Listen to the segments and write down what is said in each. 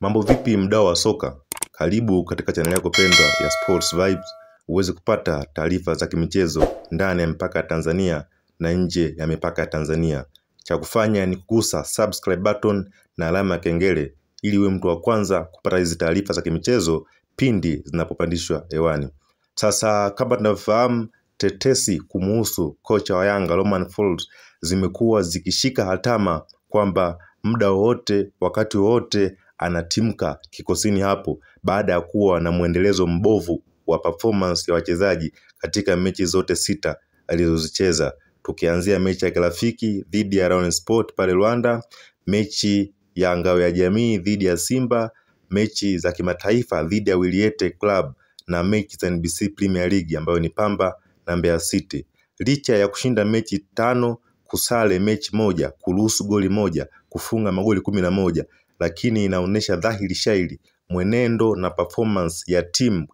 Mambo vipi mdau wa soka? Karibu katika channel yako pendwa ya Sports Vibes uweze kupata taarifa za kimichezo ndani ya mipaka ya Tanzania na nje ya mipaka ya Tanzania. Cha kufanya ni kugusa subscribe button na alama ya kengele ili uwe mtu wa kwanza kupata hizi taarifa za kimichezo pindi zinapopandishwa hewani. Sasa kama tunavyofahamu, tetesi kumuhusu kocha wa Yanga Romain Folz zimekuwa zikishika hatama kwamba muda wote wakati wote anatimka kikosini hapo baada ya kuwa na muendelezo mbovu wa performance ya wachezaji katika mechi zote 6 alizozicheza, tukianzia mechi ya kirafiki dhidi ya Rayon Sport pale Rwanda, mechi ya ngao ya jamii dhidi ya Simba, mechi za kimataifa dhidi ya Wiliete Club na mechi za NBC Premier League ambayo ni Pamba na Mbeya City. Licha ya kushinda mechi 5, kusale mechi 1, kuruhusu goli 1, kufunga magoli 11, lakini inaonesha dhahiri shairi mwenendo na performance ya timu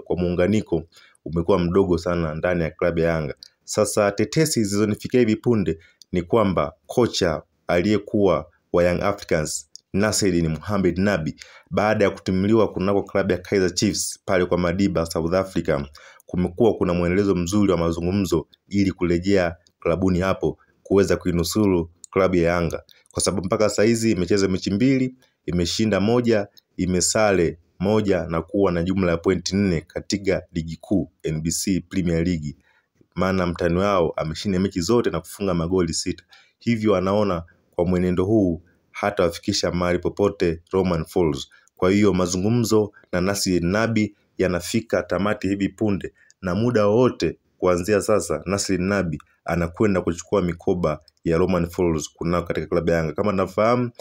kwa muunganiko umekuwa mdogo sana ndani ya klabu ya Yanga. Sasa tetesi zilizonifikia hivi punde ni kwamba kocha aliyekuwa wa Young Africans Nasreddine Mohamed Nabi, baada ya kutimliwa kunako klabu ya Kaizer Chiefs pale kwa Madiba South Africa, kumekuwa kuna muendelezo mzuri wa mazungumzo ili kurejea klabuni hapo kuweza kuinusuru klabu ya Yanga, kwa sababu mpaka saizi imecheza mechi 2, imeshinda 1, imesale 1 na kuwa na jumla ya pointi 4 katika ligi kuu NBC Premier League. Maana mtani wao ameshinda mechi zote na kufunga magoli 6. Hivyo anaona kwa mwenendo huu hata wafikisha mahali popote Romain Folz. Kwa hiyo mazungumzo na Nasreddine Nabi yanafika tamati hivi punde, na muda wote kuanzia sasa Nasreddine Nabi anakwenda kuchukua mikoba ya Romain Folz kunao katika klabu ya Yanga. Kama nafahamu,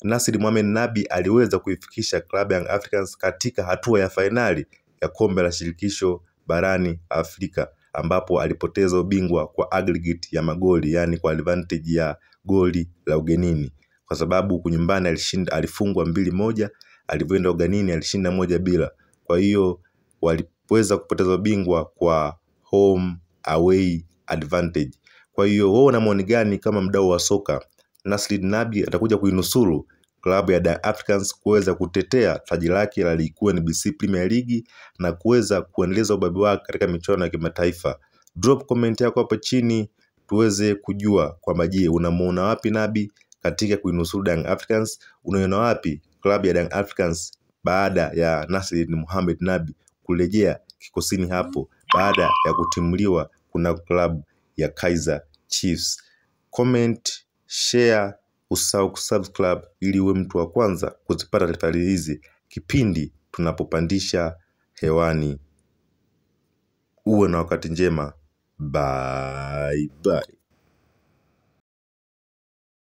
Nasreddine Mohamed Nabi aliweza kuifikisha klabu ya Young Africans katika hatua ya fainali ya kombe la shirikisho barani Afrika, ambapo alipoteza ubingwa kwa aggregate ya magoli, yani kwa advantage ya goli la ugenini, kwa sababu kunyumbani alifungwa 2-1, alivyoenda ugenini alishinda 1-0. Kwa hiyo waliweza kupoteza ubingwa kwa home away advantage. Kwa hiyo wewe una maoni gani kama mdau wa soka? Nasreddine Nabi atakuja kuinusuru klabu ya Young Africans kuweza kutetea taji lake la ligi kuu NBC Premier League na kuweza kuendeleza ubabe wake katika michuano ya kimataifa? Drop comment yako hapo chini tuweze kujua kwamba je, unamuona wapi Nabi katika kuinusuru Young Africans? Unaona wapi klabu ya Young Africans baada ya Nasreddine Mohamed Nabi kurejea kikosini hapo baada ya kutimliwa kuna klabu ya Kaizer Chiefs? Comment, share, usahau kusubscribe ili uwe mtu wa kwanza kuzipata taarifa hizi kipindi tunapopandisha hewani. Uwe na wakati njema. Bye bye.